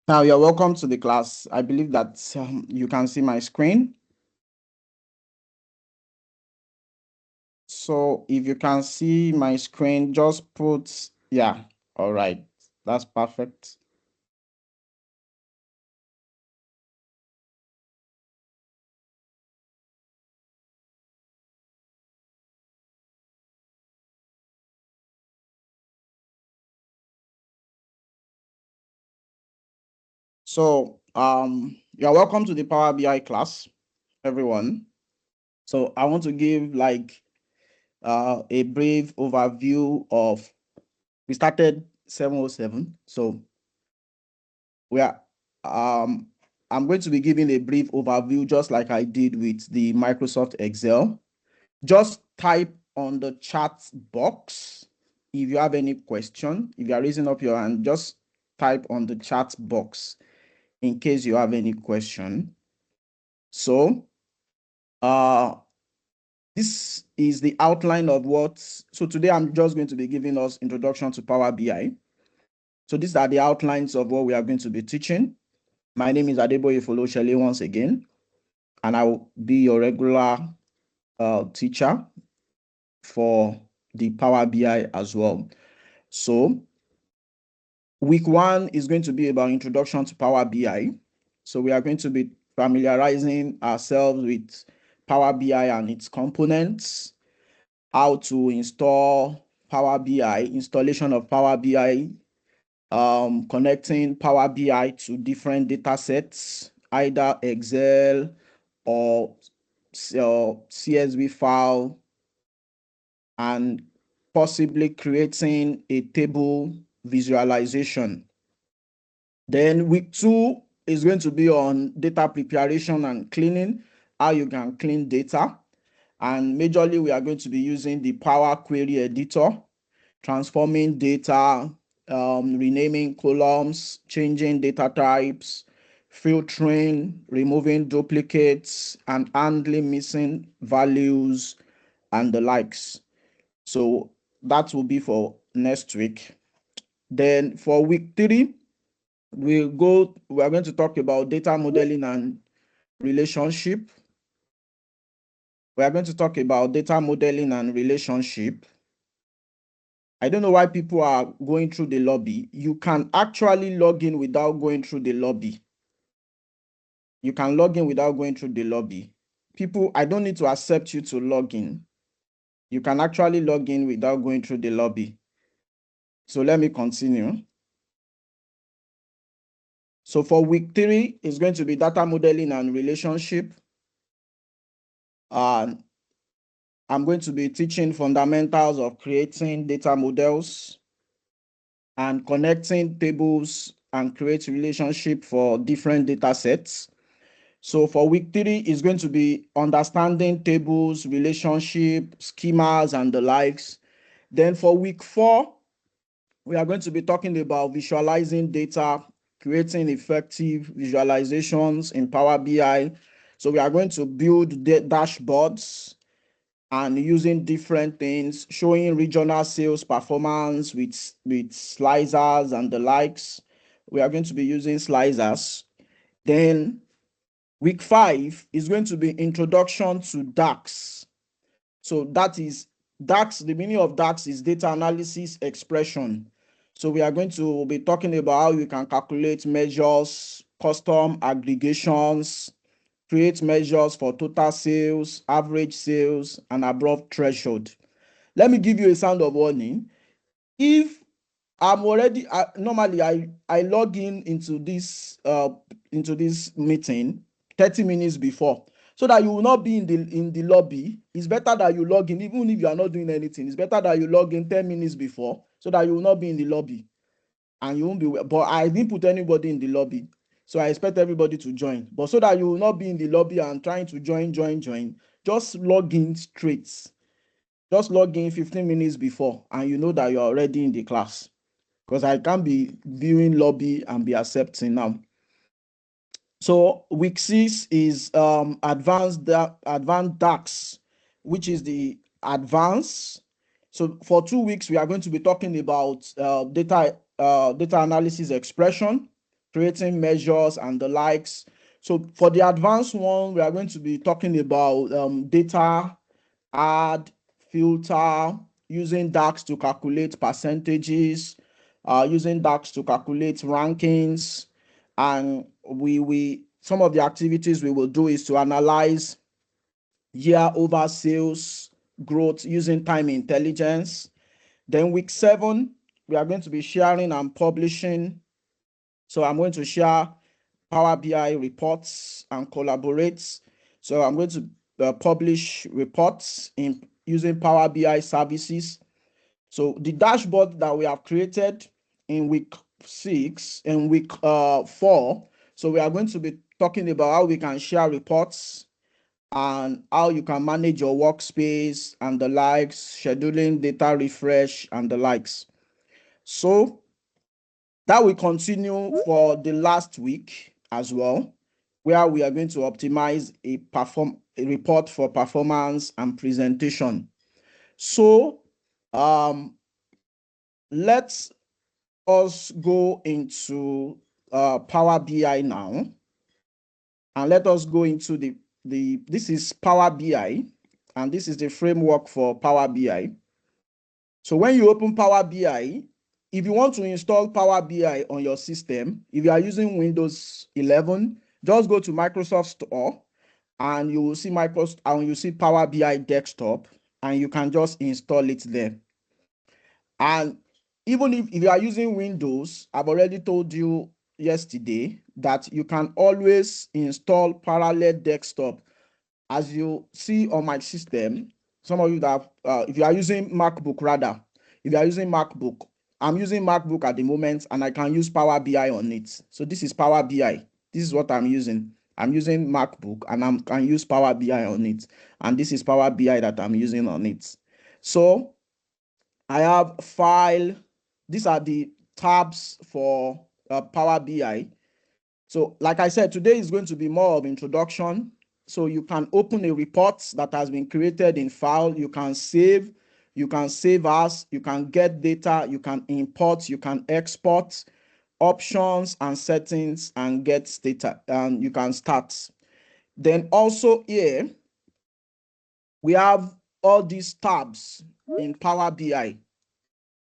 Now you're welcome to the class. I believe that you can see my screen. So if you can see my screen, just put, yeah, all right. That's perfect. So you're welcome to the Power BI class, everyone. So I want to give like a brief overview of, we started 707. So we are um I'm going to be giving a brief overview just like I did with the Microsoft Excel. Just type on the chat box if you have any question. If you are raising up your hand, just type on the chat box in case you have any question. So uh this is the outline of what, so today I'm just going to be giving us introduction to Power BI. So these are the outlines of what we are going to be teaching. My name is Adeboye Folosele once again, and I will be your regular teacher for the Power BI as well. So week one is going to be about introduction to Power BI. So we are going to be familiarizing ourselves with Power BI and its components, how to install Power BI, installation of Power BI, connecting Power BI to different data sets, either Excel or CSV file, and possibly creating a table visualization. Then week two is going to be on data preparation and cleaning, how you can clean data. And majorly, we are going to be using the Power Query Editor, transforming data, renaming columns, changing data types, filtering, removing duplicates, and handling missing values and the likes. So that will be for next week. Then for week three, we are going to talk about data modeling and relationship. We are going to talk about data modeling and relationship. I don't know why people are going through the lobby. You can actually log in without going through the lobby. You can log in without going through the lobby. People, I don't need to accept you to log in. You can actually log in without going through the lobby. So let me continue. So for week three, it's going to be data modeling and relationship. I'm going to be teaching fundamentals of creating data models and connecting tables and create relationship for different data sets. So for week three, is going to be understanding tables, relationship, schemas, and the likes. Then for week four, we are going to be talking about visualizing data, creating effective visualizations in Power BI. So we are going to build dashboards and using different things, showing regional sales performance with slicers and the likes. We are going to be using slicers. Then week five is going to be introduction to DAX. So that is DAX. The meaning of DAX is data analysis expression. So we are going to be talking about how you can calculate measures, custom aggregations, create measures for total sales, average sales, and above threshold. Let me give you a sound of warning. If I'm already normally I log in into this meeting 30 minutes before, so that you will not be in the lobby. It's better that you log in even if you are not doing anything. It's better that you log in 10 minutes before so that you will not be in the lobby and you won't be. But I didn't put anybody in the lobby, so I expect everybody to join. But so that you will not be in the lobby and trying to join, just log in straight. Just log in 15 minutes before and you know that you're already in the class, because I can't be viewing lobby and be accepting now. So week six is advanced DAX, which is the advanced. So for 2 weeks we are going to be talking about data analysis expression. creating measures and the likes. So for the advanced one, we are going to be talking about data, add, filter, using DAX to calculate percentages, using DAX to calculate rankings, and we some of the activities we will do is to analyze year over sales growth using time intelligence. Then week 7, we are going to be sharing and publishing. So I'm going to share Power BI reports and collaborate. So I'm going to publish reports in using Power BI services. So the dashboard that we have created in week 6 and week 4. So we are going to be talking about how we can share reports and how you can manage your workspace and the likes, scheduling, data refresh, and the likes. So that will continue for the last week as well, where we are going to optimize a report for performance and presentation. So let's us go into Power BI now, and let us go into this is Power BI, and this is the framework for Power BI. So when you open Power BI, if you want to install Power BI on your system, if you are using Windows 11, just go to Microsoft Store and you will see Microsoft and you see Power BI desktop, and you can just install it there. And even if you are using Windows, I've already told you yesterday that you can always install parallel desktop. As you see on my system, some of you that if you are using MacBook, rather, if you are using MacBook, I'm using MacBook at the moment and I can use Power BI on it. So this is Power BI. This is what I'm using. I'm using MacBook and I can use Power BI on it. And this is Power BI that I'm using on it. So I have file. These are the tabs for Power BI. So like I said, today is going to be more of introduction. So you can open a report that has been created in file. You can save as, you can get data, you can import, you can export, options and settings, and get data, and you can start. Then also here, we have all these tabs in Power BI.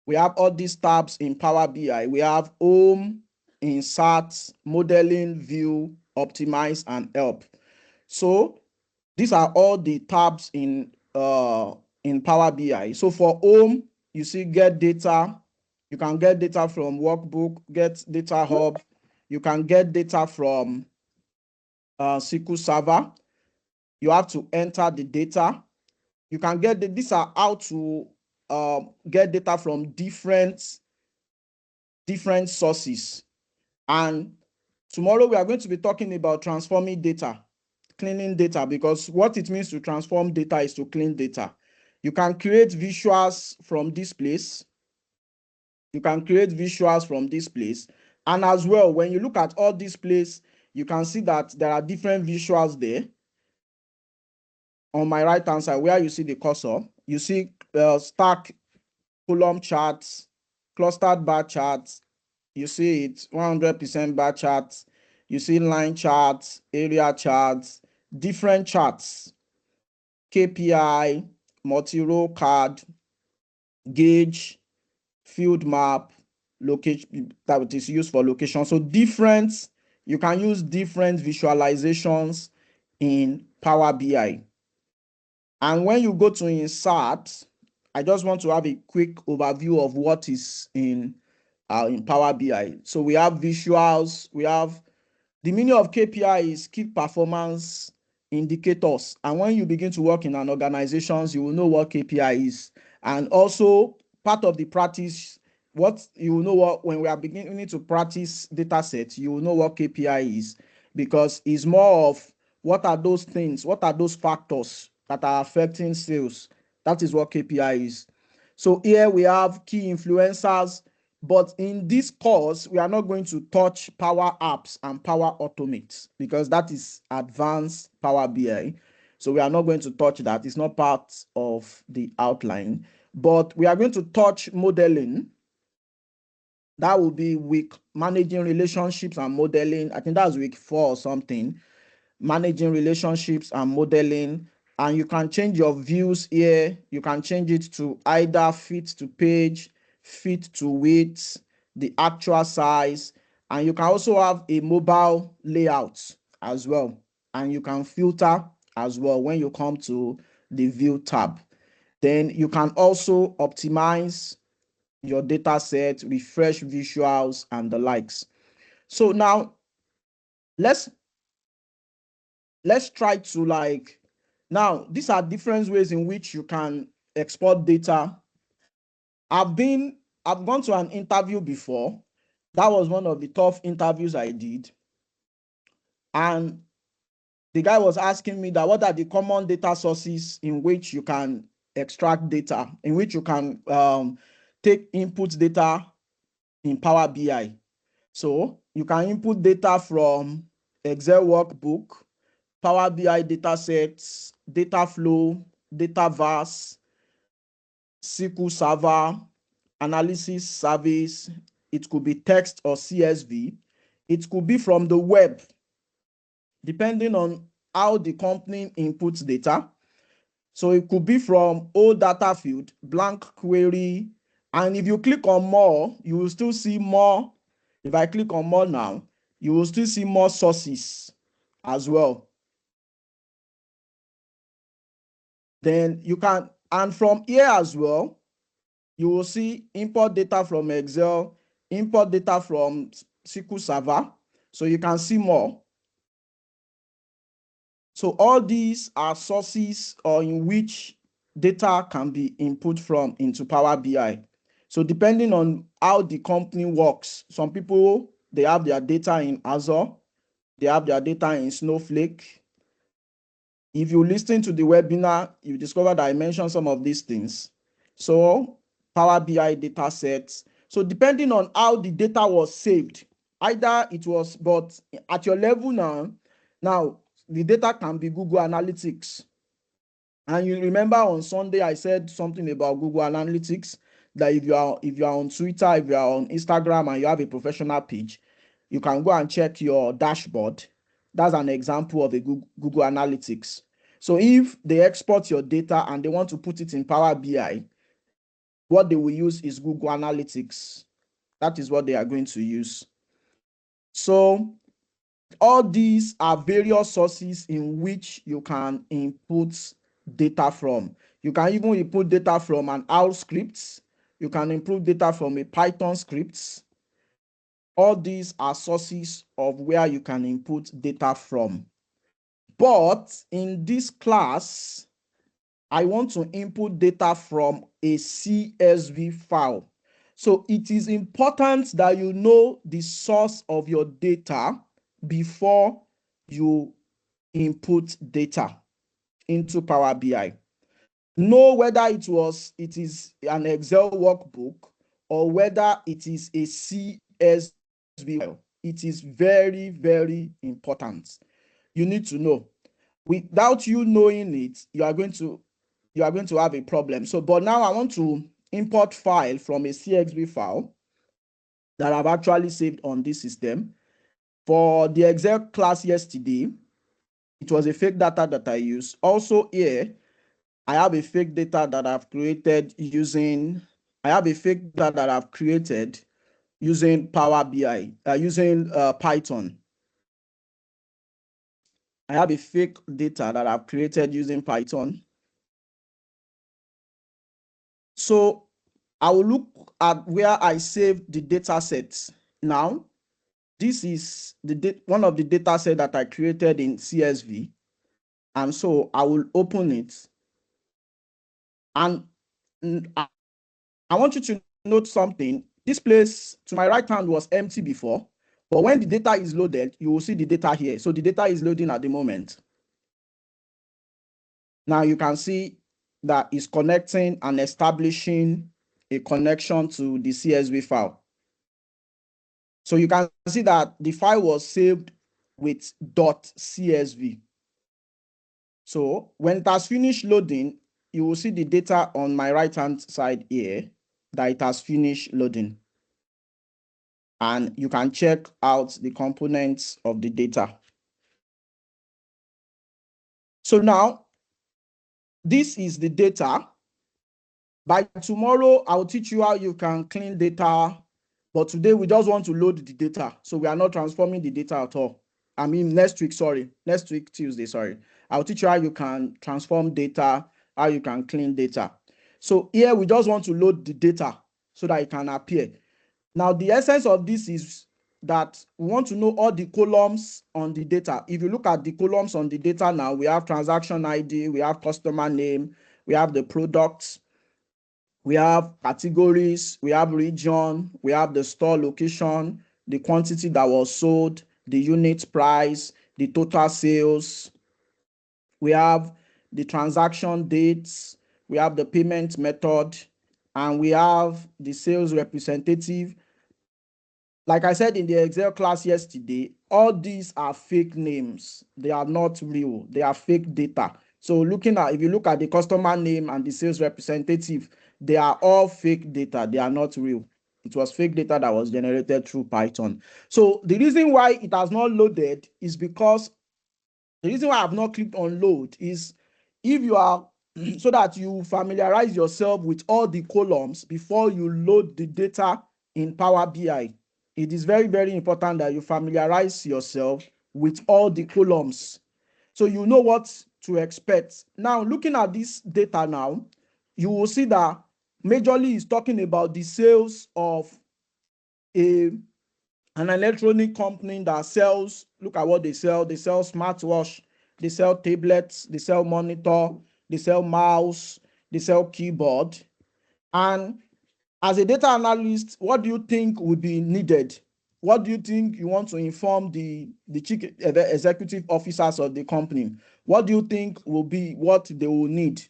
We have all these tabs in Power BI. We have Home, Insert, Modeling, View, Optimize, and Help. So these are all the tabs in Power BI. So for Home, you see Get Data. You can get data from Workbook, Get Data Hub. You can get data from SQL Server. You have to enter the data. You can get these are how to get data from different sources. And tomorrow we are going to be talking about transforming data, cleaning data, because what it means to transform data is to clean data. You can create visuals from this place. You can create visuals from this place. And as well, when you look at all this place, you can see that there are different visuals there. On my right hand side, where you see the cursor, you see stack column charts, clustered bar charts. You see it 100% bar charts. You see line charts, area charts, different charts, KPI, multi-row card, gauge, field map, location that is used for location. So different, you can use different visualizations in Power BI. And when you go to insert, I just want to have a quick overview of what is in Power BI. So we have visuals, we have the meaning of KPI is key performance indicators. And when you begin to work in an organization, you will know what KPI is. And also part of the practice, what you will know what when we are beginning to practice data sets, you will know what KPI is, because it's more of what are those things, what are those factors that are affecting sales. That is what KPI is. So here we have key influencers, but in this course, we are not going to touch Power Apps and Power Automate because that is advanced Power BI. So we are not going to touch that. It's not part of the outline, but we are going to touch modeling. That will be week managing relationships and modeling. I think that's week 4 or something. Managing relationships and modeling. And you can change your views here. You can change it to either fit to page, fit to width, the actual size. And you can also have a mobile layout as well. And you can filter as well when you come to the view tab. Then you can also optimize your data set, refresh visuals, and the likes. So now let's try to now these are different ways in which you can export data. I've gone to an interview before. That was one of the tough interviews I did. And the guy was asking me that what are the common data sources in which you can extract data, in which you can take input data in Power BI. So you can input data from Excel workbook, Power BI datasets, data flow, data vars, SQL Server, analysis service. It could be text or CSV. It could be from the web, depending on how the company inputs data. So it could be from old data field, blank query. And if you click on more, you will still see more. If I click on more now, you will still see more sources as well. Then you can, and from here as well, you will see import data from Excel, import data from SQL Server. So you can see more. So all these are sources or in which data can be input from into Power BI. So depending on how the company works, some people, they have their data in Azure, they have their data in Snowflake. If you listen to the webinar, you discover that I mentioned some of these things. So Power BI data sets. So depending on how the data was saved, either it was, but at your level now the data can be Google Analytics. And you remember on Sunday, I said something about Google Analytics, that if you are on Twitter, if you are on Instagram and you have a professional page, you can go and check your dashboard. That's an example of a Google Analytics. So if they export your data and they want to put it in Power BI, what they will use is Google Analytics. That is what they are going to use. So all these are various sources in which you can input data from. You can even input data from an R script. You can input data from a Python script. All these are sources of where you can input data from. But in this class, I want to input data from a CSV file. So it is important that you know the source of your data before you input data into Power BI. Know whether it is an Excel workbook or whether it is a CSV file. It is very, very important. You need to know. Without you knowing it, you are going to have a problem. So, but now I want to import file from a CSV file that I've actually saved on this system. For the Excel class yesterday, it was a fake data that I used. Also here, I have a fake data that I've created using Power BI, using Python. I have a fake data that I've created using Python. So I will look at where I saved the data sets. Now, this is one of the data set that I created in CSV. And so I will open it. And I want you to note something. This place to my right hand was empty before, but when the data is loaded, you will see the data here. So the data is loading at the moment. Now you can see that it's connecting and establishing a connection to the CSV file. So you can see that the file was saved with .csv. So when it has finished loading, you will see the data on my right hand side here that it has finished loading. and you can check out the components of the data. So now, this is the data. By tomorrow, I'll teach you how you can clean data, but today we just want to load the data. So we are not transforming the data at all. I mean, next week, Tuesday, sorry. I'll teach you how you can transform data, how you can clean data. So here we just want to load the data so that it can appear. Now, the essence of this is that we want to know all the columns on the data. If you look at the columns on the data now, we have transaction ID, we have customer name, we have the products, we have categories, we have region, we have the store location, the quantity that was sold, the unit price, the total sales. We have the transaction dates, we have the payment method, and we have the sales representative. Like I said in the Excel class yesterday, all these are fake names. They are not real. They are fake data. So if you look at the customer name and the sales representative, they are all fake data. They are not real. It was fake data that was generated through Python. So the reason why it has not loaded is because the reason why I have not clicked on load is if you are so that you familiarize yourself with all the columns before you load the data in Power BI. It is very, very important that you familiarize yourself with all the columns so you know what to expect. Now, looking at this data now, you will see that majorly is talking about the sales of an electronic company that sells, look at what they sell smartwatch, they sell tablets, they sell monitor, they sell mouse, they sell keyboard. And as a data analyst, what do you think would be needed? What do you think you want to inform the chief executive officers of the company? What do you think will be what they will need?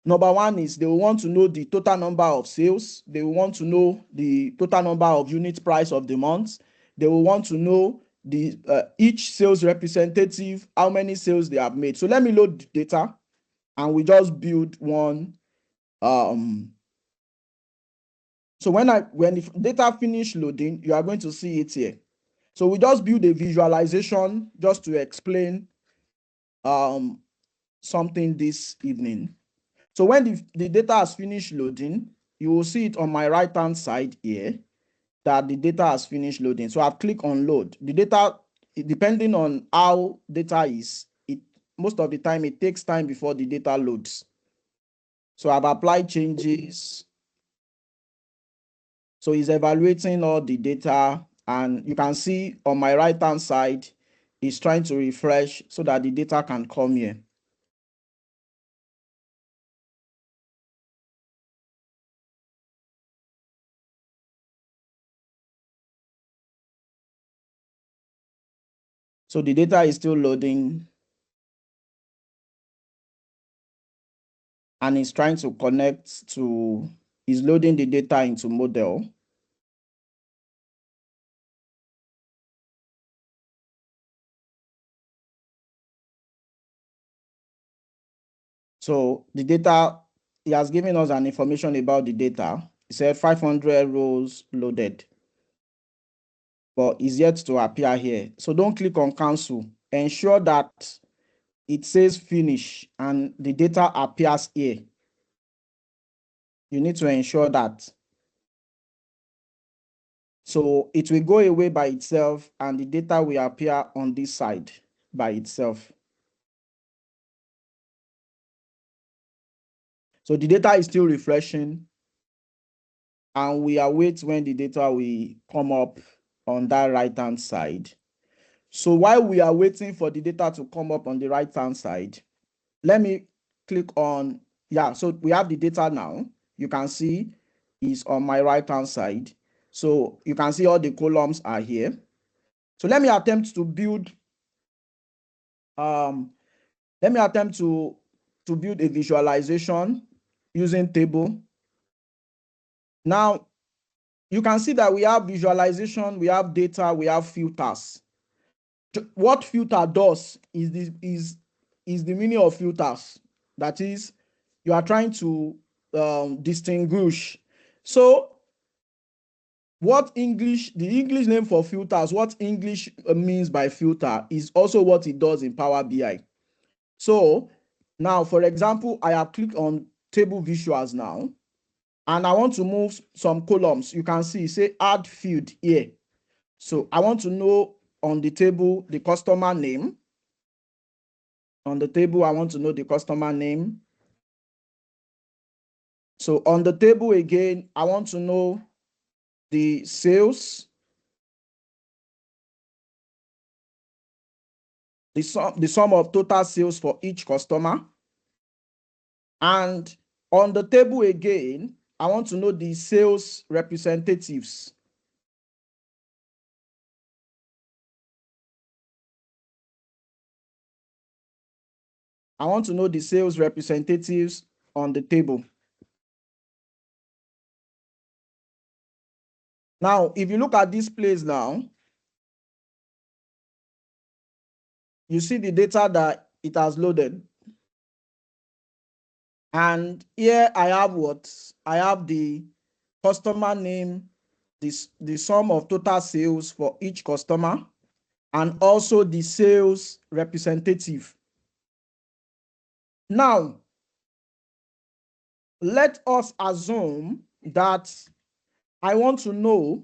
Number one is they will want to know the total number of sales. They will want to know the total number of unit price of the month. They will want to know the each sales representative, how many sales they have made. So let me load the data and we just build one. So when the data finish loading, you are going to see it here. So we just build a visualization just to explain something this evening. So when the data has finished loading, you will see it on my right hand side here that the data has finished loading. So I've clicked on load. The data, depending on how data is, most of the time it takes time before the data loads. So I've applied changes. So it's evaluating all the data, and you can see on my right hand side, it's trying to refresh so that the data can come here. So the data is still loading and it's trying to connect to, is loading the data into model. So the data, it has given us an information about the data. It said 500 rows loaded, but it's yet to appear here. So don't click on cancel. Ensure that it says finish and the data appears here. You need to ensure that. So it will go away by itself and the data will appear on this side by itself. So the data is still refreshing and we await when the data will come up on that right hand side. So while we are waiting for the data to come up on the right hand side, let me click on, so we have the data now. You can see is on my right hand side. So you can see all the columns are here. So let me attempt to build build a visualization using table. Now you can see that we have visualization, we have data, we have filters. What filter does is the meaning of filters. That is, you are trying to distinguish. So the English name for filters, what English means by filter is also what it does in Power BI. So now, for example, I have clicked on table visuals now, and I want to move some columns. You can see, say add field here. So I want to know on the table the customer name. On the table, I want to know the customer name. So on the table again, I want to know the sales, the sum of total sales for each customer. And on the table again, I want to know the sales representatives. I want to know the sales representatives on the table. Now, if you look at this place now, you see the data that it has loaded. And here I have what? I have the customer name, the sum of total sales for each customer, and also the sales representative. Now, let us assume that I want to know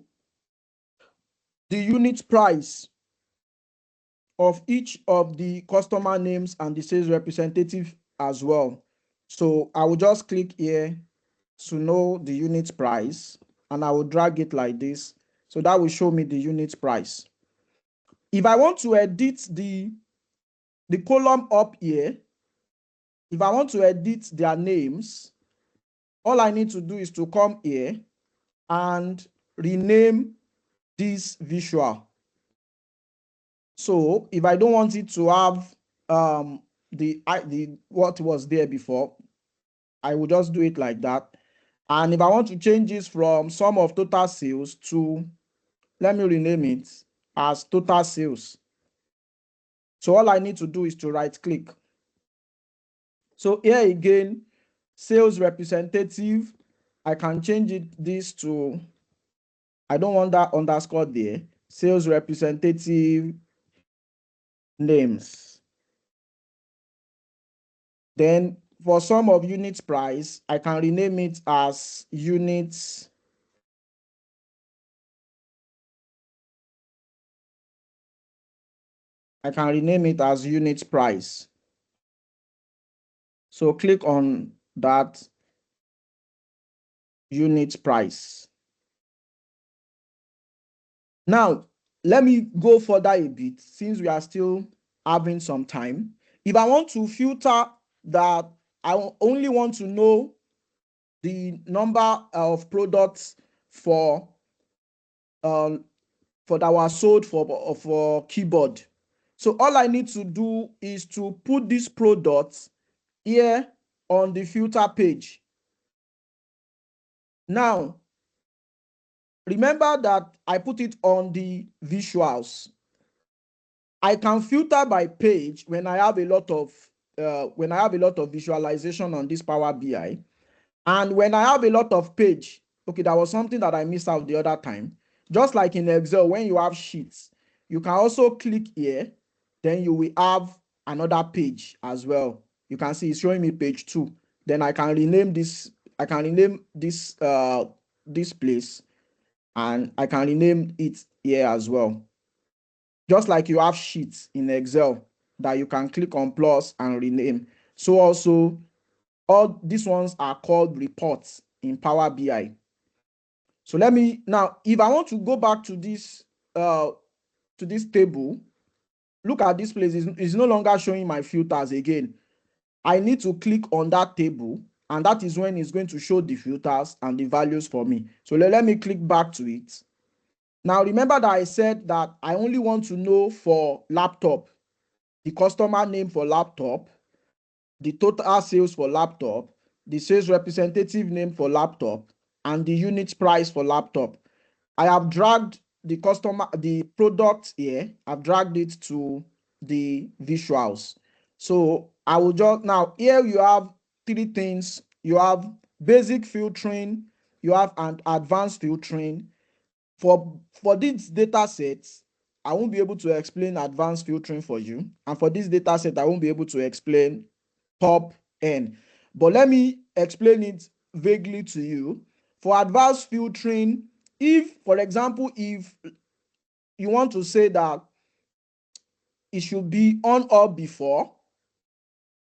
the unit price of each of the customer names and the sales representative as well. So I will just click here to know the unit price, and I will drag it like this. So that will show me the unit price. If I want to edit the column up here, if I want to edit their names, all I need to do is to come here and rename this visual. So if I don't want it to have the what was there before, I will just do it like that. And if I want to change this from sum of total sales to, let me rename it as total sales. So all I need to do is to right click. So here again, sales representative, I can change this to, I don't want that underscore there, sales representative names. Then for sum of unit price, I can rename it as units. I can rename it as unit price. So click on that unit price. Now, let me go further a bit since we are still having some time. If I want to filter that, I only want to know the number of products for that were sold for keyboard. So all I need to do is to put these products here on the filter page. Now, remember that I put it on the visuals. I can filter by page when I have a lot of visualization on this Power BI. And when I have a lot of page, okay, that was something that I missed out the other time. Just like in Excel, when you have sheets, you can also click here, then you will have another page as well. You can see it's showing me page 2. Then I can rename this, this place, and I can rename it here as well. Just like you have sheets in Excel that you can click on plus and rename. So also, all these ones are called reports in Power BI. So let me now, if I want to go back to this table, look at this place. It's no longer showing my filters again. I need to click on that table, and that is when it's going to show the filters and the values for me. So let me click back to it. Now remember that I said that I only want to know for laptop, the customer name for laptop, the total sales for laptop, the sales representative name for laptop, and the unit price for laptop. I have dragged the product here. I've dragged it to the visuals. So I will just, now here you have 3 things. You have basic filtering, you have an advanced filtering, for these data sets, I won't be able to explain advanced filtering for you. And for this data set, I won't be able to explain top N. But let me explain it vaguely to you. For advanced filtering, if, for example, if you want to say that it should be on or before,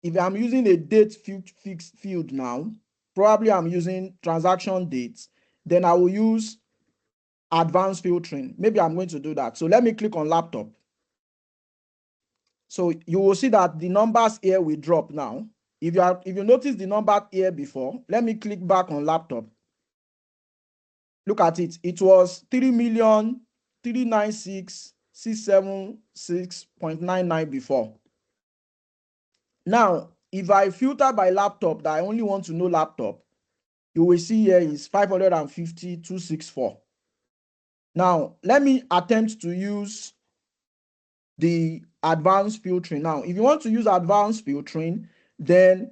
if I'm using a date fixed field now, probably I'm using transaction dates, then I will use advanced filtering. Maybe I'm going to do that. So let me click on laptop. So you will see that the numbers here will drop now. If you notice the number here before, let me click back on laptop. Look at it. It was 3,396,676.99 before. Now, if I filter by laptop that I only want to know laptop, you will see here is 550,264. Now, let me attempt to use the advanced filtering. Now, if you want to use advanced filtering, then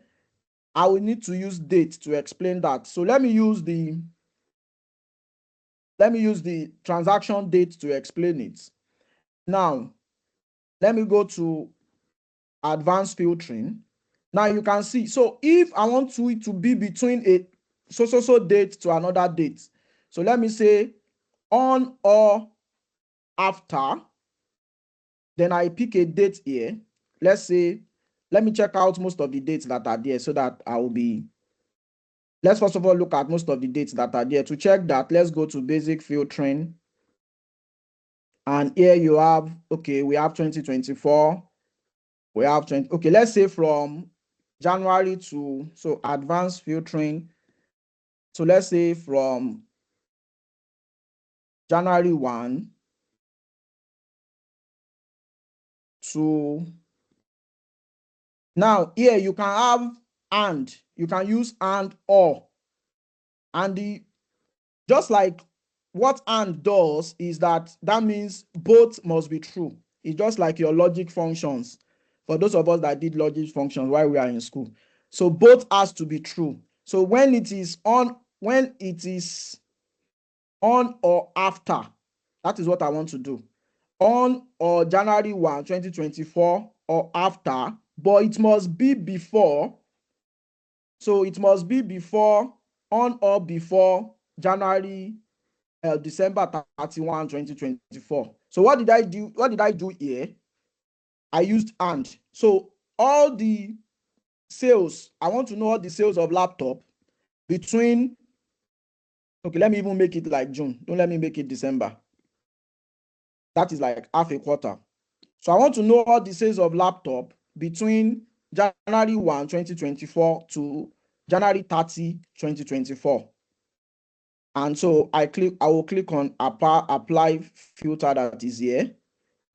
I will need to use date to explain that. So let me use the transaction date to explain it. Now, let me go to advanced filtering. Now you can see, so if I want it to be between a so date to another date, so let me say on or after, then I pick a date here. Let's say, let me check out most of the dates that are there so that I will be, let's first of all look at most of the dates that are there. To check that, let's go to basic filtering. And here you have, okay, we have 2024. We have 20, okay, let's say from January to, so advanced filtering. So let's say from January 1 to now here you can have and, you can use and or. And the just like what and does is that means both must be true. It's just like your logic functions. For those of us that did logic functions while we are in school. So both has to be true. So when it is on or after, that is what I want to do. On or January 1, 2024 or after, but it must be before. So it must be before, on or before January December 31, 2024. So what did I do? What did I do here? I used and. So all the sales, I want to know all the sales of laptop between, okay, let me even make it like June. Don't let me make it December. That is like half a quarter. So I want to know all the sales of laptop between January 1, 2024 to January 30, 2024. And so I will click on apply filter that is here.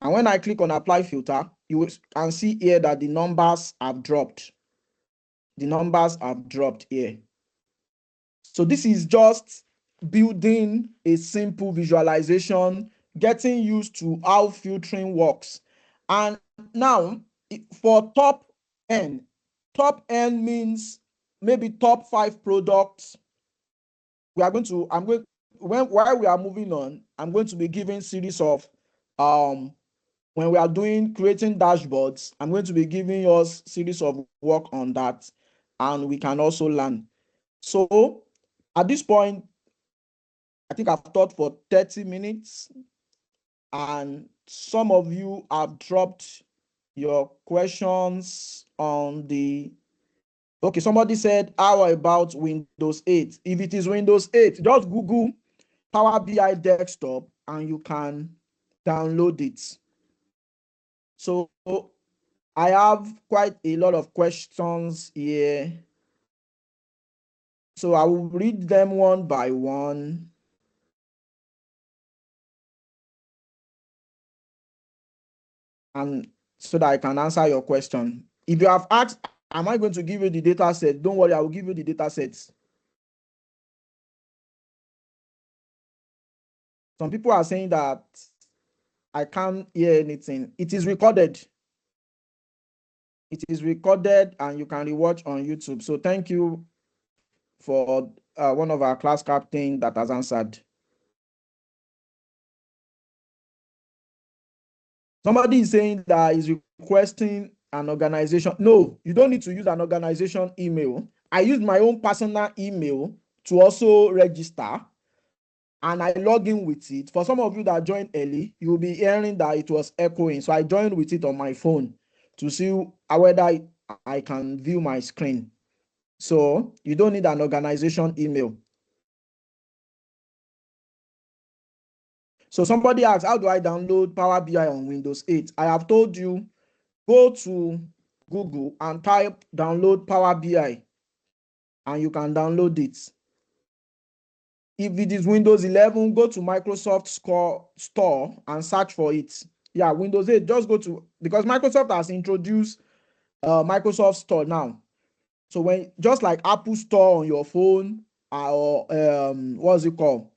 And when I click on apply filter, you can see here that the numbers have dropped. The numbers have dropped here. So this is just building a simple visualization, getting used to how filtering works. And now for top N means maybe top 5 products. While we are moving on, I'm going to be giving series of when we are creating dashboards, I'm going to be giving us series of work on that, and we can also learn. So at this point, I think I've taught for 30 minutes, and some of you have dropped your questions on the, okay, somebody said, how about Windows 8? If it is Windows 8, just Google Power BI desktop and you can download it. So I have quite a lot of questions here. So I will read them one by one. And so that I can answer your question. If you have asked, am I going to give you the data set? Don't worry, I will give you the data sets. Some people are saying that I can't hear anything. It is recorded. It is recorded and you can rewatch on YouTube. So thank you for one of our class captain that has answered. Somebody is saying that is requesting an organization. No, you don't need to use an organization email. I used my own personal email to also register, and I log in with it. For some of you that joined early, you'll be hearing that it was echoing. So I joined with it on my phone to see whether I can view my screen. So you don't need an organization email. So somebody asks, how do I download Power BI on Windows 8? I have told you, go to Google and type download Power BI, and you can download it. If it is Windows 11, go to Microsoft Store and search for it. Yeah, Windows 8, just go to, because Microsoft has introduced Microsoft Store now. So when, just like Apple Store on your phone, or what's it called?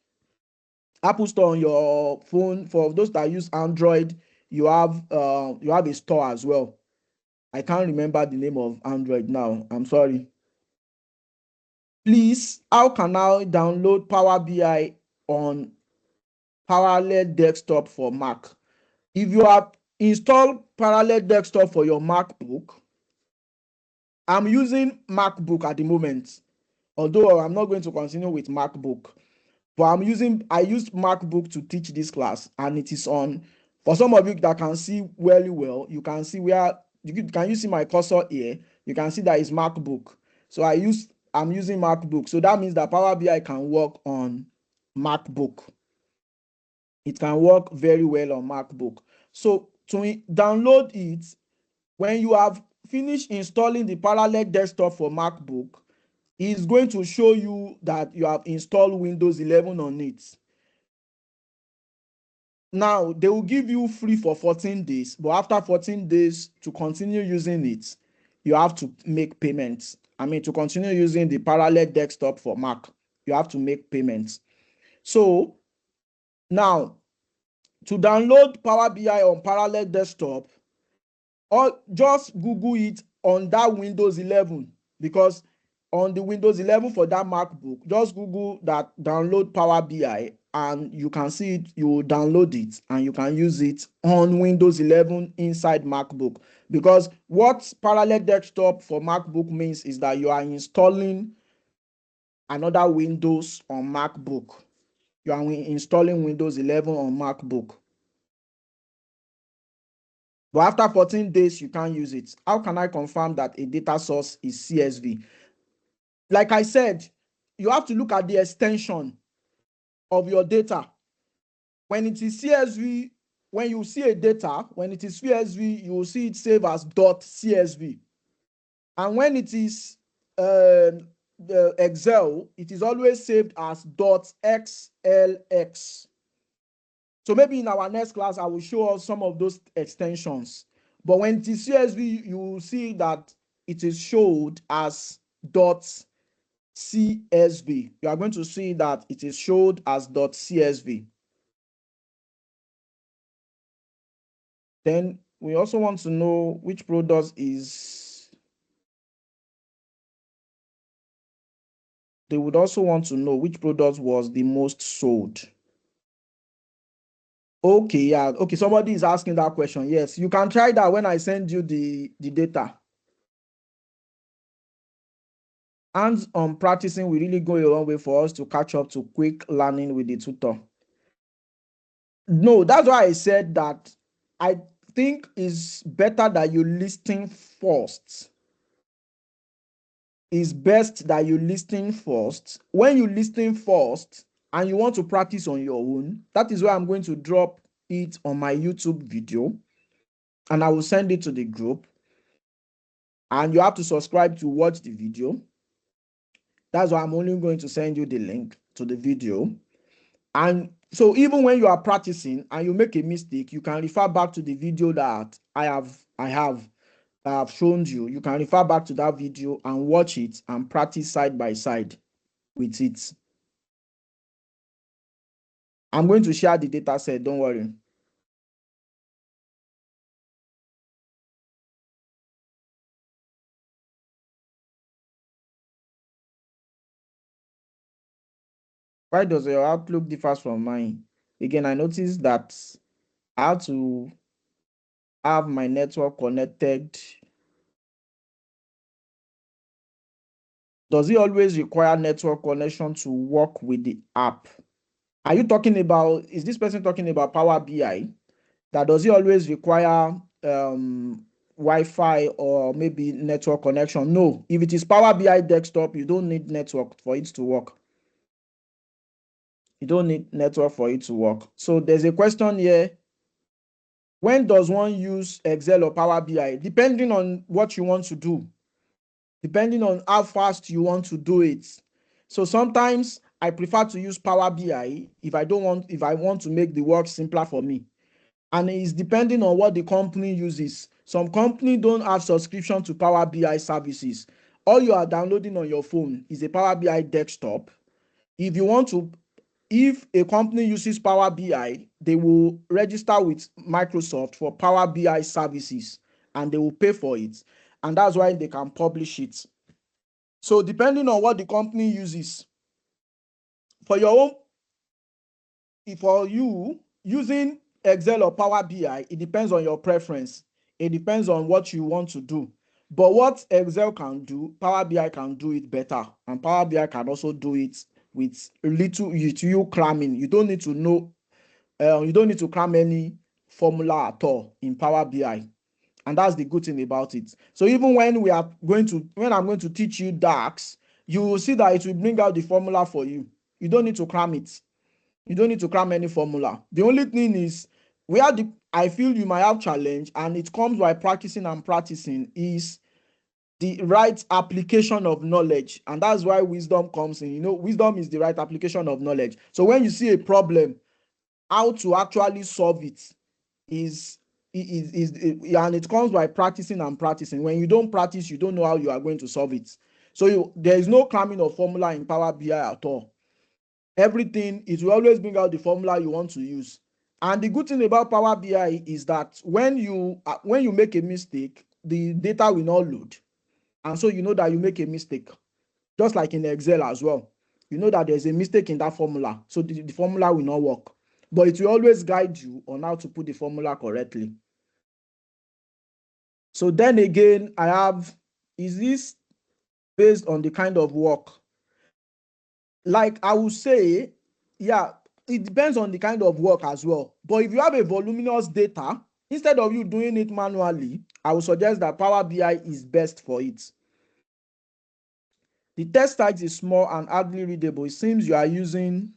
Apple Store on your phone, for those that use Android, you have a store as well. I can't remember the name of Android now. I'm sorry. Please, how can I download Power BI on Parallel Desktop for Mac? If you have installed Parallel Desktop for your MacBook, I'm using MacBook at the moment, although I'm not going to continue with MacBook. But I used MacBook to teach this class, and it is on. For some of you that can see really well, you can see where can you see my cursor here? You can see that it's MacBook. So I'm using MacBook. So that means that Power BI can work on MacBook. It can work very well on MacBook. So to download it, when you have finished installing the Parallel Desktop for MacBook, it's going to show you that you have installed Windows 11 on it. Now, they will give you free for 14 days, but after 14 days, to continue using it, you have to make payments. To continue using the Parallel Desktop for Mac, you have to make payments. So now, to download Power BI on Parallel Desktop, or just Google it on that Windows 11, because on the Windows 11 for that MacBook, just Google that download Power BI, and you can see it. You will download it and you can use it on Windows 11 inside MacBook. Because what Parallel Desktop for MacBook means is that you are installing another Windows on MacBook. You are installing Windows 11 on MacBook. But after 14 days, you can't use it. How can I confirm that a data source is CSV? Like I said, you have to look at the extension of your data. When it is CSV, when you see a data, when it is CSV, you will see it saved as .csv. And when it is the Excel, it is always saved as .xlx. So maybe in our next class, I will show us some of those extensions. But when it is CSV, you will see that it is showed as .csv. You are going to see that it is showed as .csv. Then we also want to know which product is. They would also want to know which product was the most sold. Okay, yeah. Okay, somebody is asking that question. Yes, you can try that when I send you the data. Hands-on practicing will really go a long way for us to catch up to quick learning with the tutor. No, that's why I said that I think it's better that you listen first. It's best that you listen first. When you listen first and you want to practice on your own, that is why I'm going to drop it on my YouTube video and I will send it to the group. And you have to subscribe to watch the video. That's why I'm only going to send you the link to the video. And so even when you are practicing and you make a mistake, you can refer back to the video that I have shown you. You can refer back to that video and watch it and practice side by side with it. I'm going to share the data set, don't worry. Why does your outlook differ from mine? Again, I noticed that I have to have my network connected, does it always require network connection to work with the app? Are you talking about, is this person talking about Power BI? That does it always require Wi-Fi or maybe network connection? No. If it is Power BI desktop, you don't need network for it to work. You don't need network for it to work. So there's a question here. When does one use Excel or Power BI? Depending on what you want to do, depending on how fast you want to do it. So sometimes I prefer to use Power BI if I want to make the work simpler for me. And it's depending on what the company uses. Some company don't have subscription to Power BI services. All you are downloading on your phone is a Power BI desktop. If a company uses Power BI, they will register with Microsoft for Power BI services and they will pay for it. And that's why they can publish it. So depending on what the company uses, for you using Excel or Power BI, it depends on your preference. It depends on what you want to do. But what Excel can do, Power BI can do it better. And Power BI can also do it with you cramming. You don't need to know, you don't need to cram any formula at all in Power BI. And that's the good thing about it. So even when I'm going to teach you DAX, you will see that it will bring out the formula for you. You don't need to cram it. You don't need to cram any formula. The only thing is I feel you might have challenge, and it comes by practicing and practicing, is the right application of knowledge. And that's why wisdom comes in. Wisdom is the right application of knowledge. So when you see a problem, how to actually solve it is and it comes by practicing and practicing. When you don't practice, you don't know how you are going to solve it. So there is no cramming of formula in Power BI at all. Everything, it will always bring out the formula you want to use. And the good thing about Power BI is that when you make a mistake, the data will not load. And so you know that you make a mistake. Just like in Excel as well. You know that there's a mistake in that formula. So the formula will not work. But it will always guide you on how to put the formula correctly. So then again, is this based on the kind of work? Like I would say, yeah, it depends on the kind of work as well. But if you have a voluminous data, instead of you doing it manually, I would suggest that Power BI is best for it. The text size is small and hardly readable. It seems you are using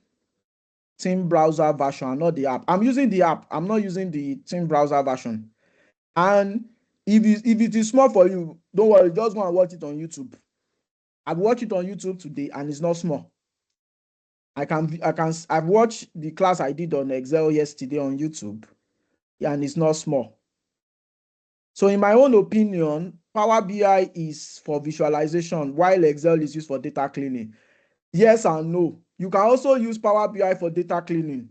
Team browser version, not the app. I'm using the app. I'm not using the Team browser version. And if it is small for you, don't worry, just go and watch it on YouTube. I've watched it on YouTube today and it's not small. I've watched the class I did on Excel yesterday on YouTube, and it's not small. So in my own opinion, Power BI is for visualization while Excel is used for data cleaning. Yes and no. You can also use Power BI for data cleaning.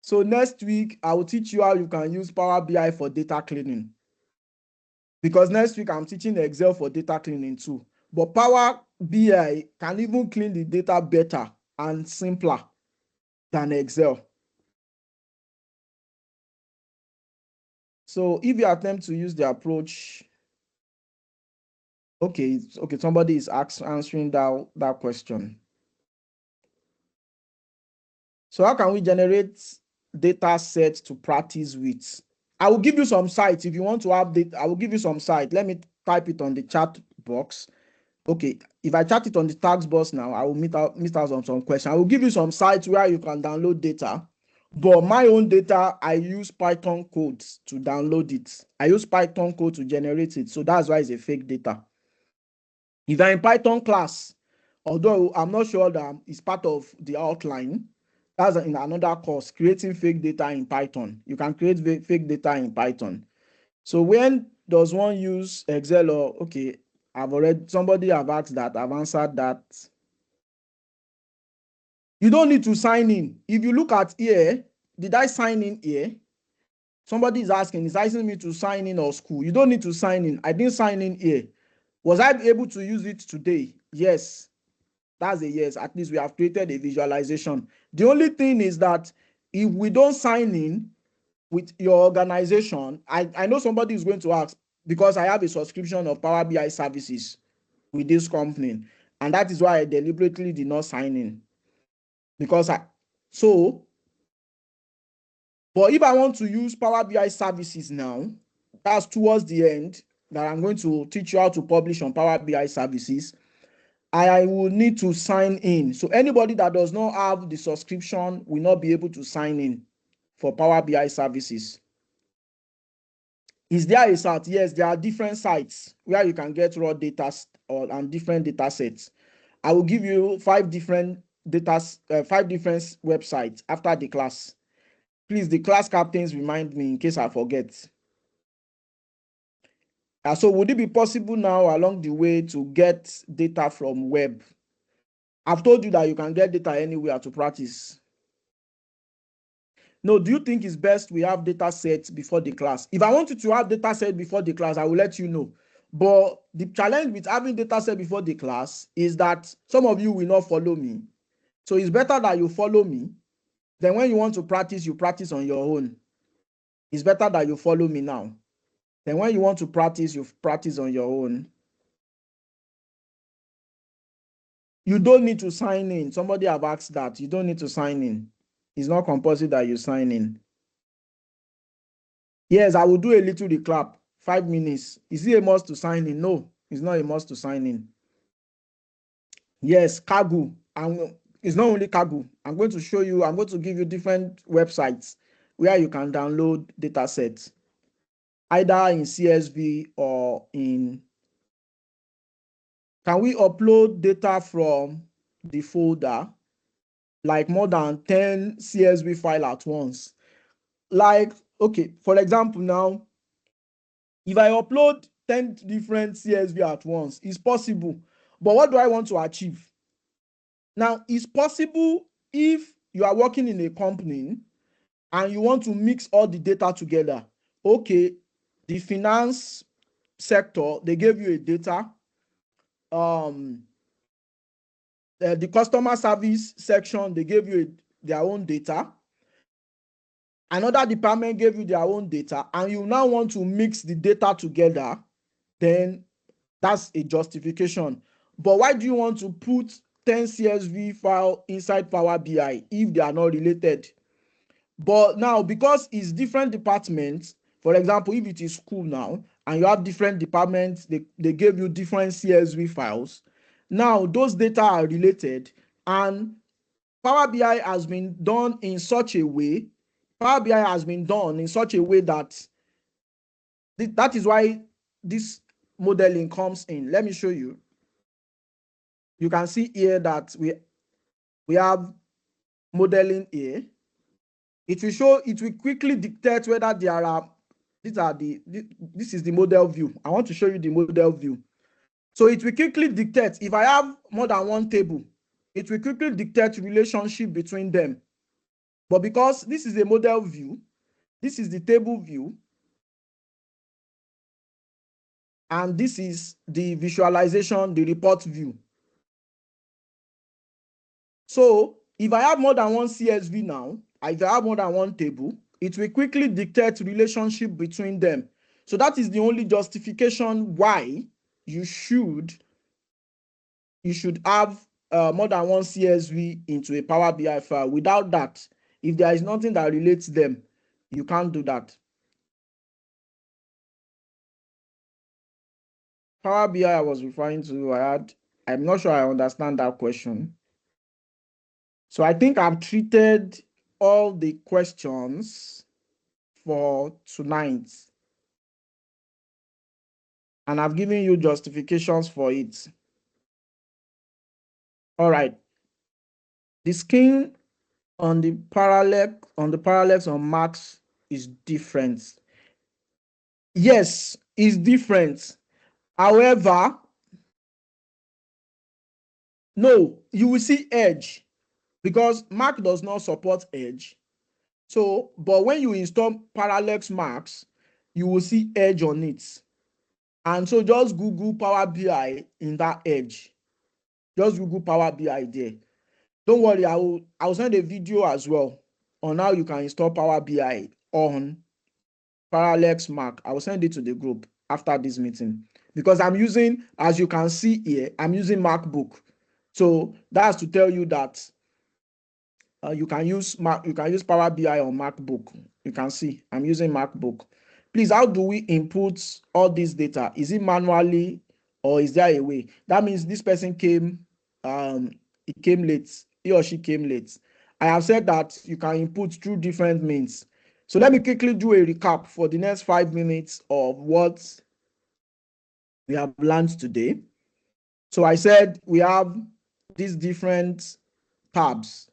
So next week, I will teach you how you can use Power BI for data cleaning. Because next week, I'm teaching Excel for data cleaning too. But Power BI can even clean the data better and simpler than Excel. So if you attempt to use the approach, okay, somebody is answering that question. So how can we generate data sets to practice with? I will give you some sites if you want to have data. I will give you some site. Let me type it on the chat box. Okay, if I chat it on the task box now, I will meet out on some questions. I will give you some sites where you can download data. But my own data, I use Python codes to download it. I use Python code to generate it. So that's why it's a fake data. If you're in Python class, although I'm not sure that it's part of the outline, that's in another course, creating fake data in Python. You can create fake data in Python. So when does one use Excel or, okay, somebody have asked that, I've answered that. You don't need to sign in. If you look at here, did I sign in here? Somebody is asking me to sign in or school? You don't need to sign in. I didn't sign in here. Was I able to use it today? Yes. That's a yes. At least we have created a visualization. The only thing is that if we don't sign in, with your organization, I know somebody is going to ask, because I have a subscription of Power BI services with this company, and that is why I deliberately did not sign in, because but if I want to use Power BI services now, that's towards the end that I'm going to teach you how to publish on Power BI services. I will need to sign in. So anybody that does not have the subscription will not be able to sign in for Power BI services. Is there a site? Yes, there are different sites where you can get raw data and different data sets. I will give you 5 different websites after the class. Please, the class captains, remind me in case I forget. So would it be possible now along the way to get data from web? I've told you that you can get data anywhere to practice. No, do you think it's best we have data sets before the class? If I want you to have data set before the class, I will let you know. But the challenge with having data set before the class is that some of you will not follow me. So it's better that you follow me. Then when you want to practice, you practice on your own. It's better that you follow me now. Then when you want to practice, you practice on your own. You don't need to sign in. Somebody have asked that. You don't need to sign in. It's not compulsory that you sign in. Yes, I will do a little recap. 5 minutes. Is it a must to sign in? No, it's not a must to sign in. Yes, Kaggle. It's not only Kaggle. I'm going to show you, I'm going to give you different websites where you can download data sets, either in CSV or in. Can we upload data from the folder, like more than 10 CSV file at once? Like, okay, for example, now, if I upload 10 different CSV at once, it's possible. But what do I want to achieve? Now, it's possible if you are working in a company and you want to mix all the data together. Okay, the finance sector, they gave you a data. The customer service section, they gave you their own data. Another department gave you their own data, and you now want to mix the data together, then that's a justification. But why do you want to put 10 CSV file inside Power BI if they are not related? But now, because it's different departments, for example, if it is school now, and you have different departments, they gave you different CSV files. Now, those data are related, and Power BI has been done in such a way, that that is why this modeling comes in. Let me show you. You can see here that we have modeling here. It will quickly dictate whether there are, this is the model view. I want to show you the model view. So it will quickly dictate, if I have more than one table, it will quickly dictate relationship between them. But because this is a model view, this is the table view, and this is the visualization, the report view. So if I have more than one CSV now, if I have more than one table, it will quickly dictate relationship between them. So that is the only justification why you should have more than one CSV into a Power BI file. Without that, if there is nothing that relates them, you can't do that. Power BI I was referring to, I'm not sure I understand that question. So I think I've treated all the questions for tonight, and I've given you justifications for it. All right. The skin on the parallels on marks is different. Yes, it's different. However, no, you will see edge because Mark does not support edge. So, but when you install Parallax Marks, you will see edge on it. And so just Google Power BI in that edge. Just Google Power BI there. Don't worry, I'll send a video as well on how you can install Power BI on Parallax Mac. I will send it to the group after this meeting because I'm using, as you can see here, I'm using MacBook. So that's to tell you that you can use Power BI on MacBook. You can see I'm using MacBook. Please, how do we input all this data? Is it manually or is there a way? That means this person came, he came late, he or she came late. I have said that you can input through different means. So let me quickly do a recap for the next 5 minutes of what we have learned today. So I said we have these different tabs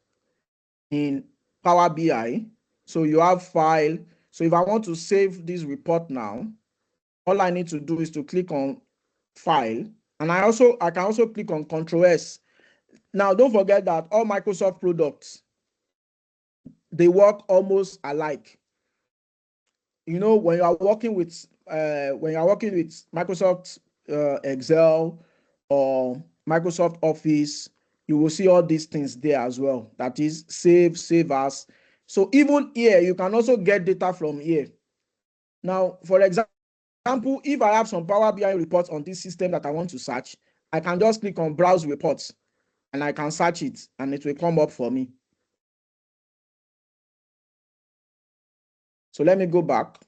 in Power BI. So you have file. So if I want to save this report now, all I need to do is to click on file. And I can also click on Control S. Now, don't forget that all Microsoft products, they work almost alike. You know, when you are working with Microsoft Excel or Microsoft Office, you will see all these things there as well. That is save, save as. So even here, you can also get data from here. Now, for example, if I have some Power BI reports on this system that I want to search, I can just click on browse reports and I can search it and it will come up for me. So let me go back.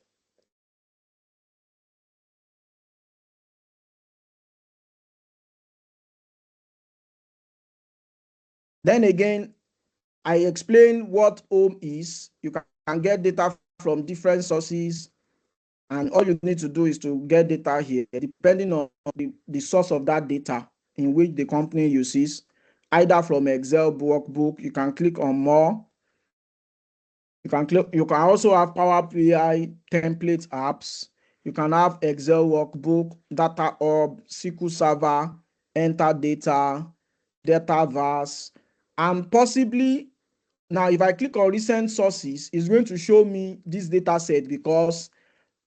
Then again, I explain what home is. You can get data from different sources, and all you need to do is to get data here, depending on the source of that data in which the company uses, either from Excel workbook. You can click on more. You can also have Power BI template apps. You can have Excel workbook, data hub, SQL Server, enter data, Dataverse, and possibly now if I click on recent sources, it's going to show me this data set because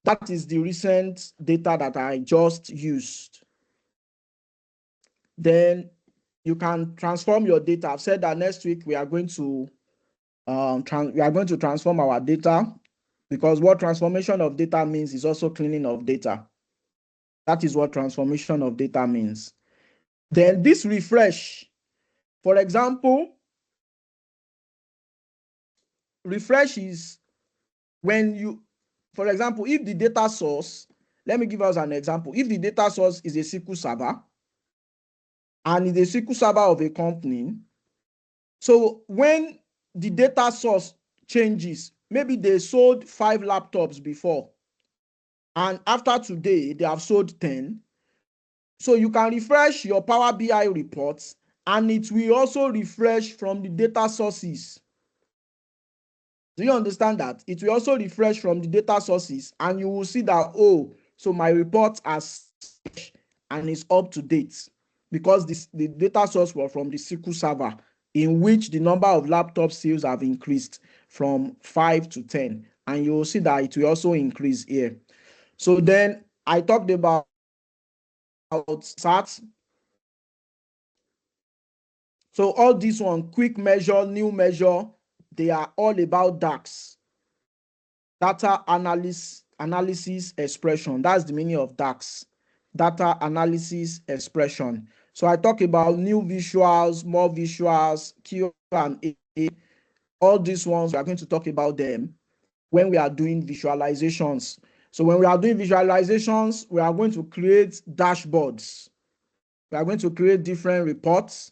that is the recent data that I just used. Then you can transform your data. I've said that next week we are going to transform our data, because what transformation of data means is also cleaning of data. That is what transformation of data means. Then this refresh, for example, refresh is when you, for example, if the data source, let me give us an example. If the data source is a SQL server and is a SQL server of a company, so when the data source changes, maybe they sold 5 laptops before, and after today, they have sold 10. So you can refresh your Power BI reports, and it will also refresh from the data sources. Do you understand that? It will also refresh from the data sources, and you will see that, oh, so my report has and is up to date because the data source was from the SQL server, in which the number of laptop sales have increased from 5 to 10. And you will see that it will also increase here. So then I talked about SAT. So all this one, quick measure, new measure, they are all about DAX. Data analysis expression. That's the meaning of DAX. Data analysis expression. So I talk about new visuals, more visuals, Q&A. All these ones, we are going to talk about them when we are doing visualizations. So when we are doing visualizations, we are going to create dashboards. We are going to create different reports.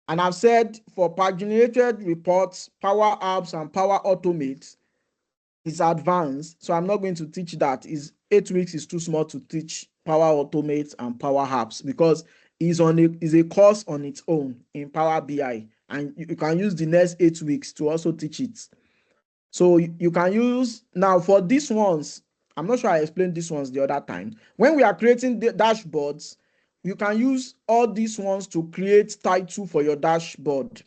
And I've said for paginated reports, Power Apps and Power Automate is advanced. So I'm not going to teach that. 8 weeks is too small to teach Power Automate and Power Apps because it's a course on its own in Power BI. And you can use the next 8 weeks to also teach it. So you can use, now for these ones, I'm not sure I explained these ones the other time. When we are creating the dashboards, you can use all these ones to create title for your dashboard.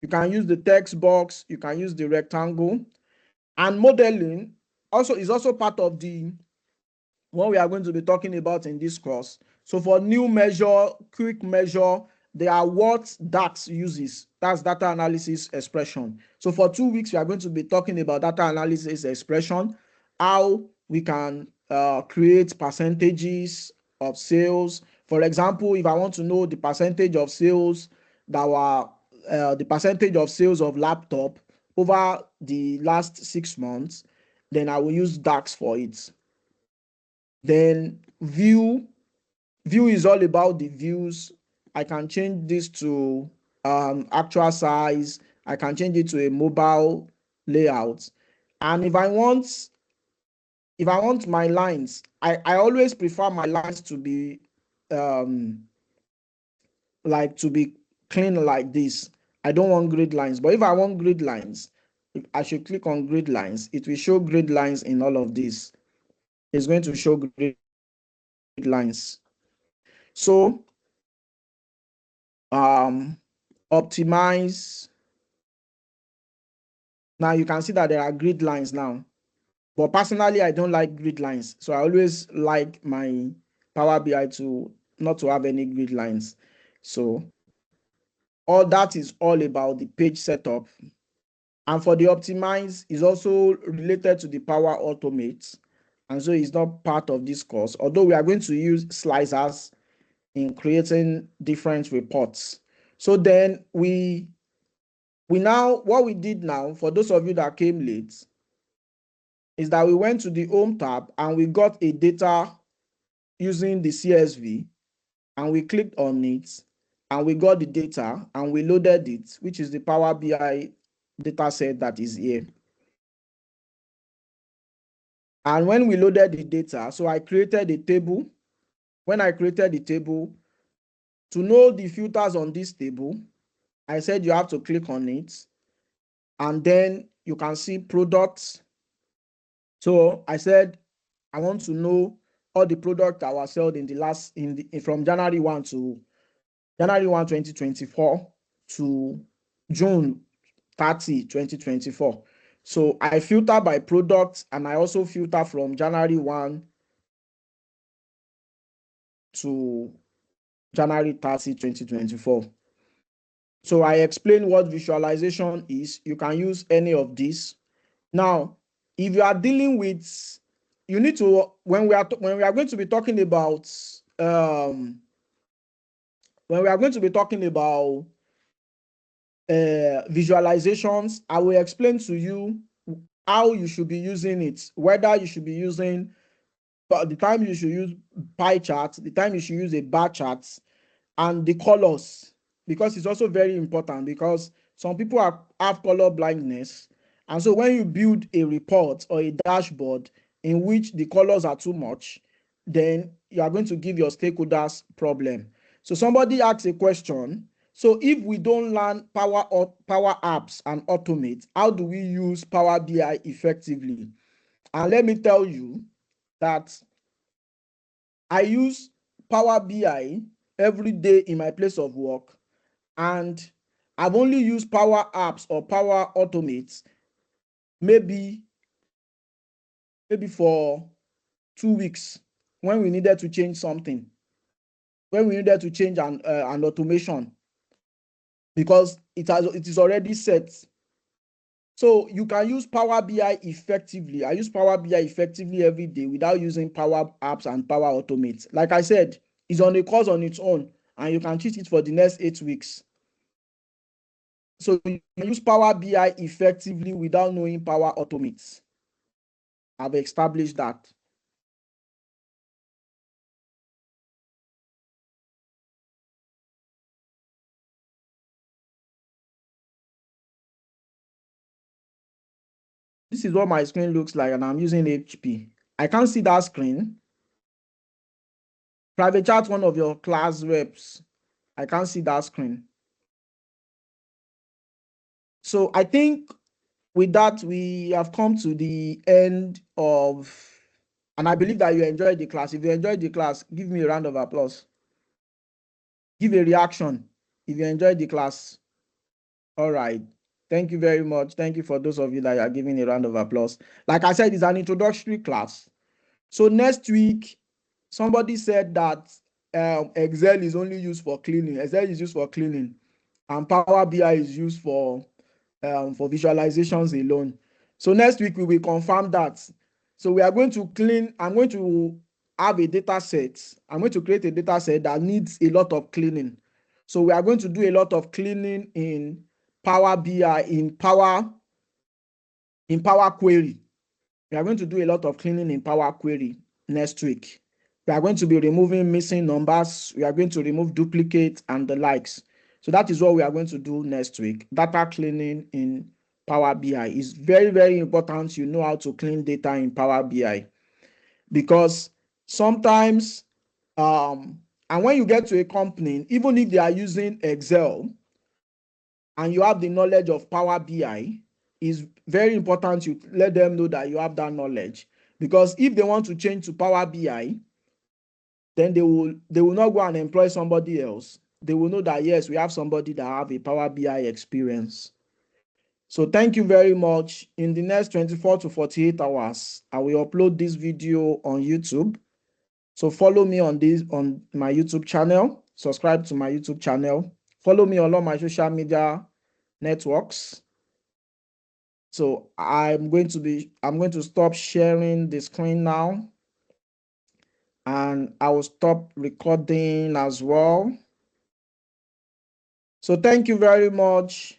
You can use the text box, you can use the rectangle, and modeling is also part of the what we are going to be talking about in this course. So for new measure, quick measure, they are what DAX uses. That's data analysis expression. So for 2 weeks, we are going to be talking about data analysis expression, how we can create percentages of sales. For example, if I want to know the percentage of sales that were the percentage of sales of laptop over the last 6 months, then I will use DAX for it. Then view is all about the views. I can change this to actual size. I can change it to a mobile layout. And if I want my lines, I always prefer my lines to be um to be clean like this. I don't want grid lines, but if I want grid lines, if I should click on grid lines, it will show grid lines in all of this. It's going to show grid lines. So optimize. Now you can see that there are grid lines now. But personally, I don't like grid lines. So I always like my Power BI to not to have any grid lines. So all that is all about the page setup. And for the optimize is also related to the Power Automate. And so it's not part of this course, although we are going to use slicers in creating different reports. So then we now, what we did now, for those of you that came late, is that we went to the home tab and we got a data using the CSV, and we clicked on it and we got the data and we loaded it, which is the Power BI data set that is here. And when we loaded the data, so I created a table. When I created the table, to know the filters on this table, I said you have to click on it, and then you can see products. So I said I want to know all the products that were sold in the last from January 1 to January 1, 2024 to June 30, 2024. So I filter by product, and I also filter from January 1 to January 30, 2024. So I explain what visualization is. You can use any of these. Now, if you are dealing with, you need to, when we are going to be talking about visualizations, I will explain to you how you should be using it, whether you should be using, the time you should use pie charts, the time you should use a bar chart, and the colors, because it's also very important, because some people have color blindness. And so when you build a report or a dashboard in which the colors are too much, then you are going to give your stakeholders problem. So somebody asks a question. So if we don't learn Power Apps and Automate, how do we use Power BI effectively? And let me tell you that I use Power BI every day in my place of work, and I've only used Power Apps or Power Automate maybe for 2 weeks when we needed to change something, when we needed to change an automation, because it is already set. So you can use Power BI effectively. I use Power BI effectively every day without using Power Apps and Power Automate. Like I said, it's on a course on its own, and you can teach it for the next 8 weeks. So you can use Power BI effectively without knowing Power Automate. I've established that. This is what my screen looks like, and I'm using HP. I can't see that screen. Private chat one of your class reps. I can't see that screen. So I think with that, we have come to the end of, and I believe that you enjoyed the class. If you enjoyed the class, give me a round of applause. Give a reaction if you enjoyed the class. All right. Thank you very much. Thank you for those of you that are giving a round of applause. Like I said, it's an introductory class. So next week, somebody said that Excel is only used for cleaning. Excel is used for cleaning, and Power BI is used for visualizations alone. So next week we will confirm that. So we are going to clean. I'm going to have a data set. I'm going to create a data set that needs a lot of cleaning. So we are going to do a lot of cleaning in Power BI, in Power Query. We are going to do a lot of cleaning in Power Query next week. We are going to be removing missing numbers. We are going to remove duplicate and the likes. So that is what we are going to do next week. Data cleaning in Power BI is very, very important. You know how to clean data in Power BI, because sometimes, and when you get to a company, even if they are using Excel and you have the knowledge of Power BI, it's very important you let them know that you have that knowledge. Because if they want to change to Power BI, then they will not go and employ somebody else. They will know that yes, we have somebody that have a Power BI experience. So thank you very much. In the next 24 to 48 hours, I will upload this video on YouTube. So follow me on my YouTube channel. Subscribe to my YouTube channel. Follow me on all my social media networks. So I'm going to stop sharing the screen now, and I will stop recording as well. So thank you very much.